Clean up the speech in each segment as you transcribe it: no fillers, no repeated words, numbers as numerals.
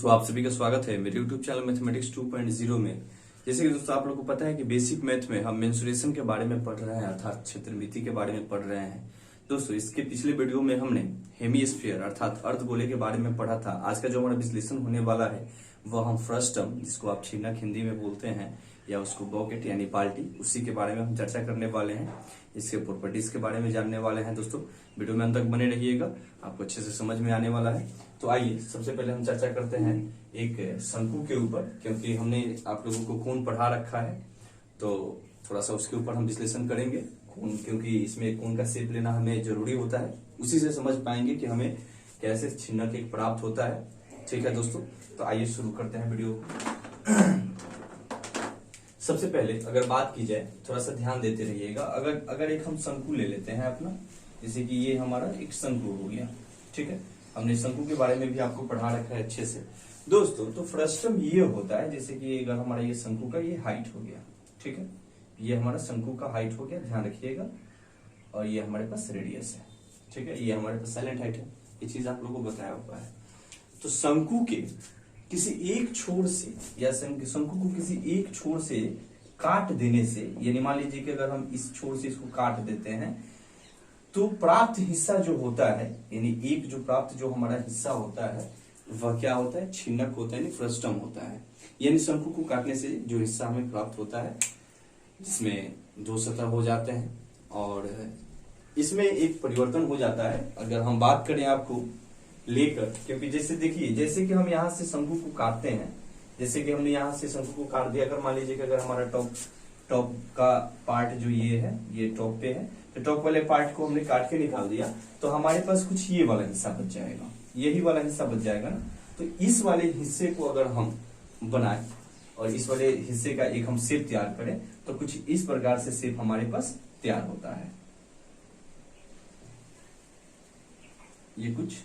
दोस्तों आप सभी का स्वागत है मेरे YouTube चैनल मैथमेटिक्स 2.0 में। जैसे कि दोस्तों आप लोगों को पता है कि बेसिक मैथ में हम मेंसुरेशन के बारे में पढ़ रहे हैं, अर्थात क्षेत्रमिति के बारे में पढ़ रहे हैं। दोस्तों इसके पिछले वीडियो में हमने हेमीस्फीयर अर्थात अर्धगोले के बारे में पढ़ा था। आज का जो हमारा विश्लेषण होने वाला है वह हम फ्रस्टम, जिसको आप छिन्नक हिंदी में बोलते हैं या उसको बॉकेट यानी बाल्टी, उसी के बारे में हम चर्चा करने वाले हैं। इसके प्रॉपर्टीज के बारे में जानने वाले हैं। दोस्तों वीडियो में अंत तक बने रहिएगा, आपको अच्छे से समझ में आने वाला है। तो आइए सबसे पहले हम चर्चा करते हैं एक शंकु के ऊपर, क्योंकि हमने आप लोगों को कोण पढ़ा रखा है तो थोड़ा सा उसके ऊपर हम विश्लेषण करेंगे। कोण, क्योंकि इसमें कोण का शेप लेना हमें जरूरी होता है, उसी से समझ पाएंगे कि हमें कैसे छिन्नक एक प्राप्त होता है। ठीक है दोस्तों, तो आइए शुरू करते हैं वीडियो। सबसे पहले अगर बात की जाए, थोड़ा सा ध्यान देते रहिएगा। अगर एक हम शंकु ले लेते हैं अपना, जैसे कि ये हमारा एक शंकु हो गया। ठीक है, हमने शंकु के बारे में भी आपको पढ़ा रखा है अच्छे से। दोस्तों तो फ्रस्टम ये होता है, जैसे कि अगर हमारा ये शंकु का ये हाइट हो गया, ठीक है, ये हमारा शंकु का हाइट हो गया, ध्यान रखिएगा। और ये हमारे पास रेडियस है, ठीक है, ये हमारे पास साइलेंट हाइट है। ये चीज आप लोगों को बताया हुआ है। तो शंकु के किसी एक छोर से या शंकु को किसी एक छोर से काट देने से, यानी मान लीजिए कि अगर हम इस छोर से इसको काट देते हैं तो प्राप्त हिस्सा जो होता है, यानी एक जो प्राप्त जो हमारा हिस्सा होता है वह क्या होता है, छिन्नक होता है, यानी फ्रस्टम होता है। यानी शंकु को काटने से जो हिस्सा हमें प्राप्त होता है, जिसमें दो सतह हो जाते हैं और इसमें एक परिवर्तन हो जाता है। अगर हम बात करें आपको लेकर, क्योंकि जैसे देखिए, जैसे कि हम यहाँ से शंकु को काटते हैं, जैसे कि हमने यहाँ से शंकु को काट दिया। अगर मान लीजिए कि अगर हमारा टॉप का पार्ट जो ये है, ये टॉप पे है, तो टॉप वाले पार्ट को हमने काट के निकाल दिया, तो हमारे पास कुछ ये वाला हिस्सा बच जाएगा, यही वाला हिस्सा बच जाएगा ना। तो इस वाले हिस्से को अगर हम बनाए और इस वाले हिस्से का एक हम शेप तैयार करें, तो कुछ इस प्रकार से शेप हमारे पास तैयार होता है। ये कुछ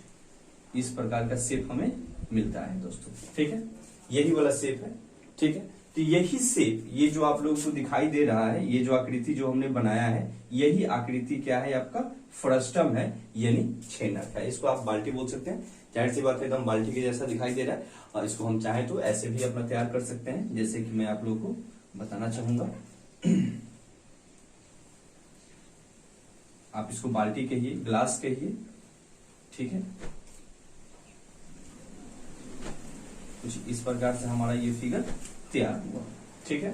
इस प्रकार का शेप हमें मिलता है दोस्तों, ठीक है, यही वाला शेप है। ठीक है, तो यही शेप, ये जो आप लोगों को दिखाई दे रहा है, ये जो आकृति जो हमने बनाया है, यही आकृति क्या है, आपका फ्रस्टम है, यानी छेनक है। इसको आप बाल्टी बोल सकते हैं, जाहिर सी बात है, एकदम बाल्टी के जैसा दिखाई दे रहा है। और इसको हम चाहे तो ऐसे भी अपना तैयार कर सकते हैं, जैसे कि मैं आप लोगों को बताना चाहूंगा। आप इसको बाल्टी कहिए, ग्लास कहिए, ठीक है। कुछ इस प्रकार से हमारा ये फिगर तैयार हुआ, ठीक है,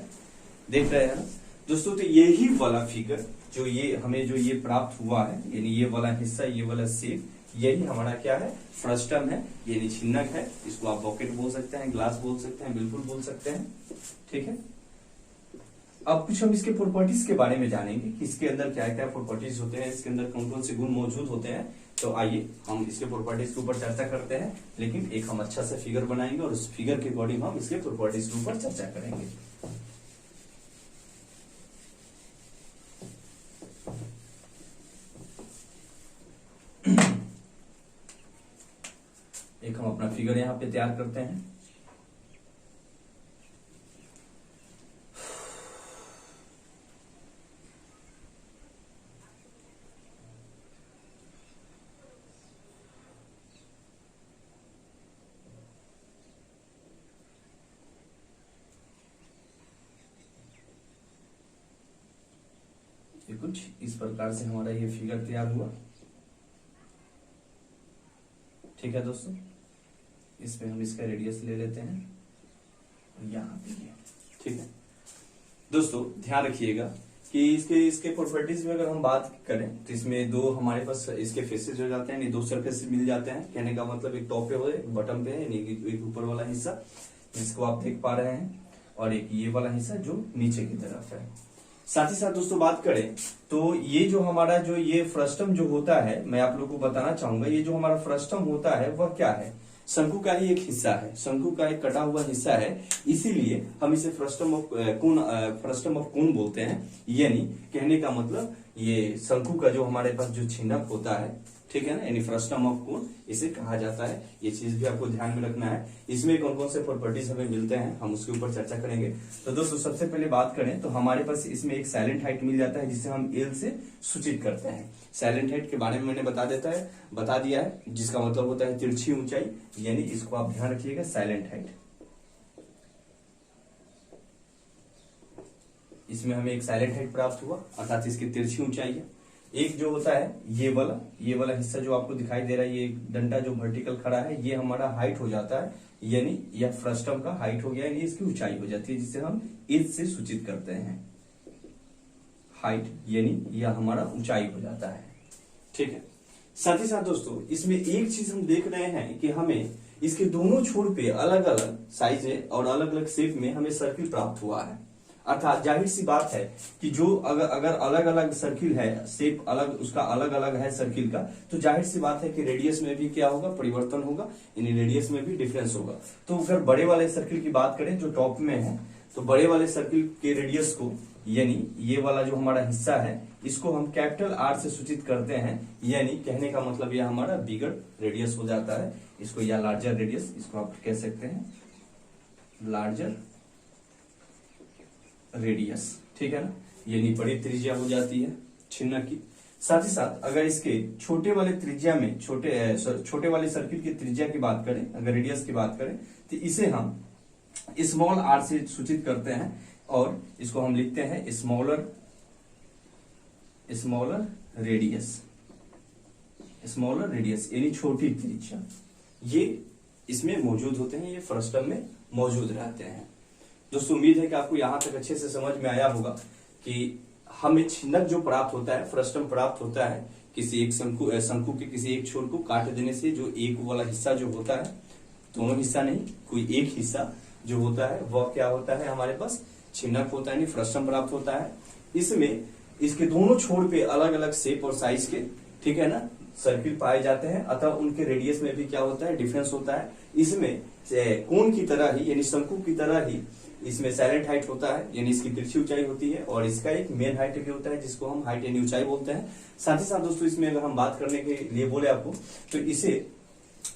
देख रहे हैं ना दोस्तों। तो यही वाला फिगर जो ये हमें जो ये प्राप्त हुआ है, यानी ये वाला हिस्सा, ये वाला शेप, यही हमारा क्या है, फ्रस्टम है, यानी छिन्नक है। इसको आप बॉकेट बोल सकते हैं, ग्लास बोल सकते हैं, बिल्कुल बोल सकते हैं, ठीक है। अब कुछ हम इसके प्रॉपर्टीज के बारे में जानेंगे कि इसके अंदर क्या क्या प्रॉपर्टीज होते हैं, इसके अंदर कौन कौन से गुण मौजूद होते हैं। तो आइए हम इसके प्रॉपर्टीज के ऊपर चर्चा करते हैं, लेकिन एक हम अच्छा सा फिगर बनाएंगे और उस फिगर के अकॉर्डिंग हम इसके प्रॉपर्टीज के ऊपर चर्चा करेंगे। एक हम अपना फिगर यहां पे तैयार करते हैं। कुछ इस प्रकार से हमारा ये फिगर तैयार हुआ, ठीक है दोस्तों। इसमें हम इसका रेडियस ले लेते हैं और यहाँ पे, ठीक है दोस्तों। ध्यान रखिएगा कि इसके प्रॉपर्टीज में अगर हम बात करें तो इसमें दो हमारे पास इसके फेसेस हो जाते हैं, यानी दो सरफेस मिल जाते हैं। कहने का मतलब एक टॉप पे हो, एक बॉटम पे है, यानी एक ऊपर वाला हिस्सा जिसको आप देख पा रहे हैं, और एक ये वाला हिस्सा जो नीचे की तरफ है। साथ ही साथ दोस्तों बात करें तो ये जो हमारा जो ये फ्रस्टम जो होता है, मैं आप लोगों को बताना चाहूंगा, ये जो हमारा फ्रस्टम होता है वह क्या है, शंकु का ही एक हिस्सा है, शंकु का एक कटा हुआ हिस्सा है। इसीलिए हम इसे फ्रस्टम ऑफ कोन बोलते हैं। यानी कहने का मतलब ये शंकु का जो हमारे पास जो छिन्नक होता है, ठीक है ना, यानी फ्रस्टम ऑफ कोन इसे कहा जाता है। ये चीज भी आपको ध्यान में रखना है। इसमें कौन कौन से प्रॉपर्टीज हमें मिलते हैं हम उसके ऊपर चर्चा करेंगे। तो दोस्तों सबसे पहले बात करें तो हमारे पास इसमें एक साइलेंट हाइट मिल जाता है जिसे हम एल से सूचित करते हैं। साइलेंट हाइट के बारे में मैंने बता दिया है, जिसका मतलब होता है तिरछी ऊंचाई, यानी इसको आप ध्यान रखिएगा, साइलेंट हाइट। इसमें हमें एक साइलेंट हाइट प्राप्त हुआ, अर्थात इसकी तिरछी ऊंचाई है। एक जो होता है ये वाला हिस्सा जो आपको दिखाई दे रहा है, ये डंडा जो वर्टिकल खड़ा है, ये हमारा हाइट हो जाता है, यानी यह फ्रस्टम का हाइट हो गया, यानी इसकी ऊंचाई हो जाती है, जिसे हम एज से सूचित करते हैं। हाइट यानी यह हमारा ऊंचाई हो जाता है, ठीक है। साथ ही साथ दोस्तों इसमें एक चीज हम देख रहे हैं कि हमें इसके दोनों छोर पे अलग अलग साइज और अलग अलग शेप में हमें सर्किल प्राप्त हुआ है। अर्थात जाहिर सी बात है कि जो अगर अलग अलग सर्किल है, शेप अलग उसका अलग अलग है सर्किल का, तो जाहिर सी बात है कि रेडियस में भी क्या होगा, परिवर्तन होगा, यानी रेडियस में भी डिफरेंस होगा। तो अगर बड़े वाले सर्किल की बात करें जो टॉप में है, तो बड़े वाले सर्किल के रेडियस को, यानी ये वाला जो हमारा हिस्सा है, इसको हम कैपिटल आर से सूचित करते हैं, यानी कहने का मतलब यह हमारा बिगर रेडियस हो जाता है, इसको या लार्जर रेडियस इसको आप कह सकते हैं, लार्जर रेडियस, ठीक है ना, यानी बड़ी त्रिज्या हो जाती है छिन्नक की। साथ ही साथ अगर इसके छोटे वाले त्रिज्या में छोटे वाले सर्किल की त्रिज्या की बात करें, अगर रेडियस की बात करें, तो इसे हम स्मॉल आर से सूचित करते हैं और इसको हम लिखते हैं स्मॉलर रेडियस यानी छोटी त्रिज्या। ये इसमें मौजूद होते हैं, ये फ्रस्टम में मौजूद रहते हैं। दोस्तों उम्मीद है कि आपको यहां तक अच्छे से समझ में आया होगा कि हमें छिन्नक जो प्राप्त होता है, फ्रस्टम प्राप्त होता है किसी एक शंकु के किसी एक छोर को काट देने से। जो एक वाला हिस्सा जो होता है, दोनों हिस्सा नहीं, कोई एक हिस्सा जो होता है वह क्या होता है, हमारे पास छिन्नक होता है, फ्रस्टम प्राप्त होता है। इसमें इसके दोनों छोर पे अलग अलग शेप और साइज के, ठीक है ना, सर्किल पाए जाते हैं, अतः उनके रेडियस में भी क्या होता है, डिफरेंस होता है। इसमें कोन की तरह ही, यानी शंकु की तरह ही इसमें साइलेंट हाइट होता है, यानी इसकी तिरछी ऊंचाई होती है, और इसका एक मेन हाइट भी होता है जिसको हम हाइट यानी ऊंचाई बोलते हैं। साथ ही साथ दोस्तों इसमें अगर हम बात करने के लिए बोले आपको, तो इसे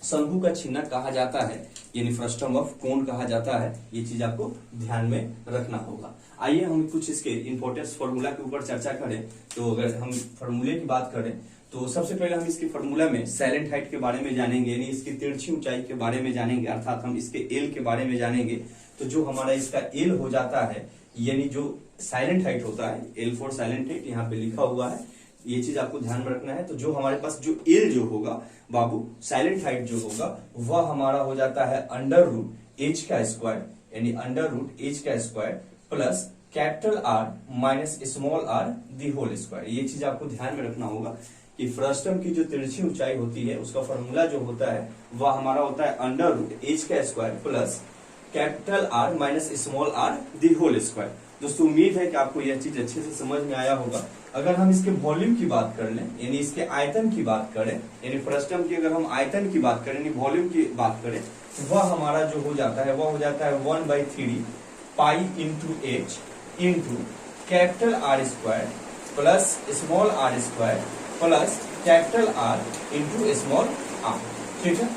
शंकु का छिन्नक कहा जाता है, यानी फ्रस्टम ऑफ कोन कहा जाता है। ये चीज आपको ध्यान में रखना होगा। आइए हम कुछ इसके इंपॉर्टेंस फॉर्मूला के ऊपर चर्चा करें। तो अगर हम फॉर्मूले की बात करें तो सबसे पहले हम इसके फॉर्मूला में साइलेंट हाइट के बारे में जानेंगे, यानी इसकी तिरछी ऊंचाई के बारे में जानेंगे, अर्थात हम इसके एल के बारे में जानेंगे। तो जो हमारा इसका एल हो जाता है, यानी जो साइलेंट हाइट होता है, एल फॉर साइलेंट हाइट यहाँ पे लिखा हुआ है, ये चीज आपको ध्यान में रखना है। तो जो हमारे पास जो एल जो होगा बाबू, साइलेंट हाइट जो होगा वह हमारा हो जाता है अंडर रूट एच का स्क्वायर, यानी अंडर रूट एच का square plus capital R minus small R the whole square. ये चीज आपको ध्यान में रखना होगा कि फ्रस्टम की जो तिरछी ऊंचाई होती है उसका फॉर्मूला जो होता है वह हमारा होता है अंडर रूट एच का square plus capital R minus small R the whole square. दोस्तों उम्मीद है कि आपको यह चीज अच्छे से समझ में आया होगा। अगर हम इसके वॉल्यूम की बात कर लें, यानी इसके आयतन की बात करें, यानी फ्रस्टम की अगर हम आयतन की बात करें, यानी वॉल्यूम की बात करें, वह हमारा जो हो जाता है वह हो जाता है 1/3 pi into H into capital R square plus small are square plus capital R into small are. ठीक है,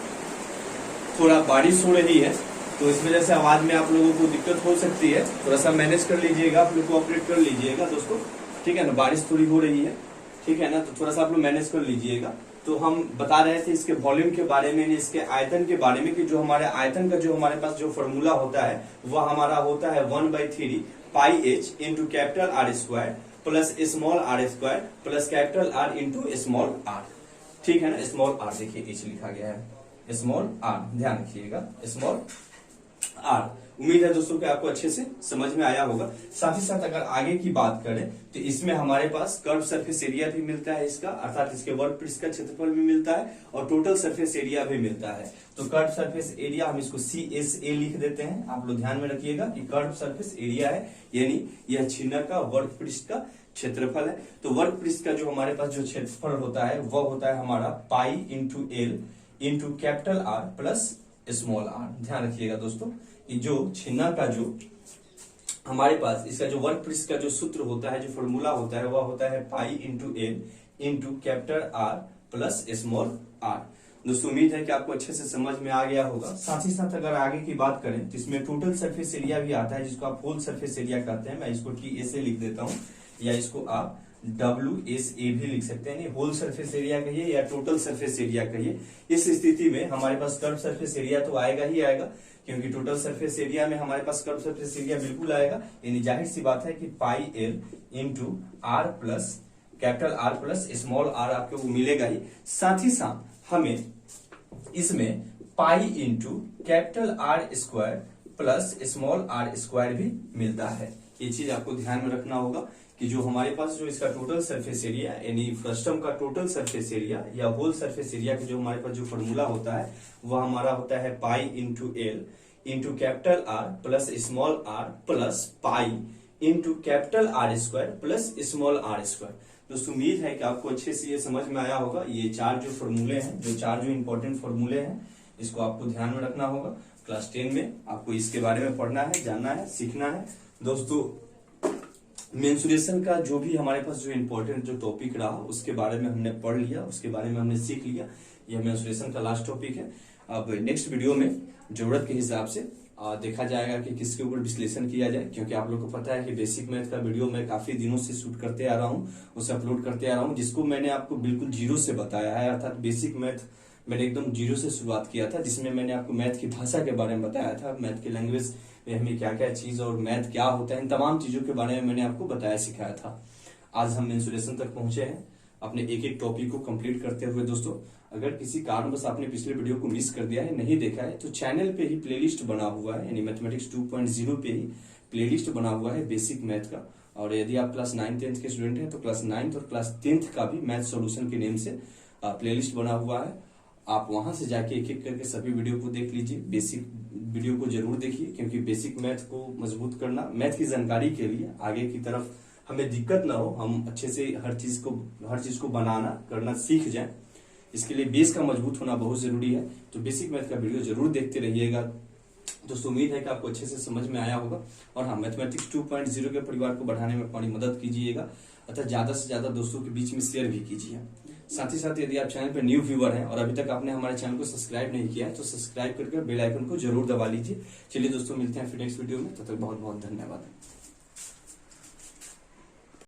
थोड़ा बारिश हो रही है तो इस वजह से आवाज में आप लोगों को दिक्कत हो सकती है, थोड़ा सा मैनेज कर लीजिएगा, आप लोग कोऑपरेट कर लीजिएगा दोस्तों, ठीक है ना। बारिश थोड़ी हो रही है, ठीक है ना, तो थोड़ा सा आप लोग मैनेज कर लीजिएगा। तो हम बता रहे थे इसके वॉल्यूम के बारे में, इसके आयतन के बारे में, कि जो हमारे आयतन का जो हमारे पास जो फॉर्मूला होता है वह हमारा होता है 1/3 pi H into capital R square plus small are square plus capital R into small are. ठीक है ना, स्मॉल आर देखिए एच लिखा गया है, स्मॉल आर ध्यान रखिएगा, स्मॉल आर। उम्मीद है दोस्तों कि आपको अच्छे से समझ में आया होगा। साथ ही साथ अगर आगे की बात करें तो इसमें हमारे पास कर्व सरफेस एरिया भी मिलता है इसका, अर्थात इसके वर्ग पृष्ठ का क्षेत्रफल भी मिलता है और टोटल सरफेस एरिया भी मिलता है। तो कर्व सरफेस एरिया हम इसको CSA लिख देते हैं, आप लोग ध्यान में रखिएगा कि कर्व सरफेस एरिया है, यानी यह छिन्नक का वर्ग पृष्ठ का क्षेत्रफल है। तो वर्ग पृष्ठ का जो हमारे पास जो क्षेत्रफल होता है वह होता है हमारा pi into L into capital R plus small R. ध्यान रखिएगा दोस्तों, जो छिन्नक का जो हमारे पास इसका जो वर्ग पृष्ठ का जो सूत्र होता है, जो फॉर्मूला होता है वह होता है pi into L into capital R plus small R. दोस्तों उम्मीद है कि आपको अच्छे से समझ में आ गया होगा। साथ ही साथ अगर आगे की बात करें तो इसमें टोटल सरफेस एरिया भी आता है, जिसको आप होल सरफेस एरिया कहते हैं। मैं इसको टी से लिख देता हूं, या इसको आप WSA भी लिख सकते हैं। होल सरफेस एरिया कहिए या टोटल सरफेस एरिया कहिए। इस स्थिति में हमारे पास कर्व सरफेस एरिया तो आएगा ही आएगा, क्योंकि टोटल सरफेस एरिया में हमारे पास कर्व सरफेस एरिया बिल्कुल आएगा। यानी जाहिर सी बात है कि pi L into R plus capital R plus small R आपको मिलेगा ही। साथ ही साथ हमें इसमें pi into capital R square plus small are square भी मिलता है। ये चीज आपको ध्यान में रखना होगा कि जो हमारे पास जो इसका टोटल सरफेस एरिया यानी फ्रस्टम का टोटल सरफेस एरिया या होल सरफेस एरिया का जो हमारे पास जो फॉर्मूला होता है वह हमारा होता है pi into L into capital R plus small R plus pi into capital R square plus small are square. दोस्तों उम्मीद है कि आपको अच्छे से ये समझ में आया होगा। ये चार जो फॉर्मूले हैं, जो चार जो इंपॉर्टेंट फॉर्मूले हैं, इसको आपको ध्यान में रखना होगा। क्लास 10 में आपको इसके बारे में पढ़ना है, जानना है, सीखना है। दोस्तों मेंसुरेशन का जो भी हमारे पास जो इंपॉर्टेंट जो टॉपिक रहा उसके बारे में हमने पढ़ लिया, उसके बारे में हमने सीख लिया। यह मेंसुरेशन का लास्ट टॉपिक है। अब नेक्स्ट वीडियो में जरूरत के हिसाब से देखा जाएगा कि किसके ऊपर विश्लेषण किया जाए, क्योंकि आप लोग को पता है कि बेसिक मैथ का वीडियो मैं काफी दिनों से शूट करते आ रहा हूँ, उसे अपलोड करते आ रहा हूँ, जिसको मैंने आपको बिल्कुल जीरो से बताया है। अर्थात बेसिक मैथ मैंने एकदम जीरो से शुरुआत किया था, जिसमें मैंने आपको मैथ की भाषा के बारे में बताया था, मैथ की लैंग्वेज में हमें क्या क्या चीज और मैथ क्या होता है, इन तमाम चीजों के बारे में मैंने आपको बताया सिखाया था। आज हम मेंसुरेशन तक पहुंचे हैं अपने एक एक टॉपिक को कंप्लीट करते हुए। दोस्तों अगर किसी कारणवश आपने पिछले वीडियो को मिस कर दिया है, नहीं देखा है, तो चैनल पे ही प्लेलिस्ट बना हुआ है, यानी मैथमेटिक्स 2.0 पे ही प्लेलिस्ट बना हुआ है बेसिक मैथ का। और यदि आप क्लास 9 10th के स्टूडेंट हैं तो क्लास 9th और क्लास 10th का भी मैथ सॉल्यूशन के नेम से प्लेलिस्ट बना हुआ है। आप वहां से जाके एक एक करके सभी वीडियो को देख लीजिए। बेसिक वीडियो को जरूर देखिए, क्योंकि बेसिक मैथ को मजबूत करना, मैथ की जानकारी के लिए आगे की तरफ हमें दिक्कत ना हो, हम अच्छे से हर चीज को बनाना करना सीख जाएं, इसके लिए बेस का मजबूत होना बहुत जरूरी है। तो बेसिक मैथ का वीडियो जरूर देखते रहिएगा। दोस्तों उम्मीद है कि आपको अच्छे से समझ में आया होगा। और हाँ, मैथमेटिक्स 2.0 के परिवार को बढ़ाने में अपनी मदद कीजिएगा, अर्थात ज्यादा से ज्यादा दोस्तों के बीच में शेयर भी कीजिए। साथ ही साथ यदि आप चैनल पर न्यू व्यूअर हैं और अभी तक आपने हमारे चैनल को सब्सक्राइब नहीं किया है तो सब्सक्राइब करके बेल आइकन को जरूर दबा लीजिए। चलिए दोस्तों मिलते हैं फिर नेक्स्ट वीडियो में, तब तक बहुत बहुत धन्यवाद।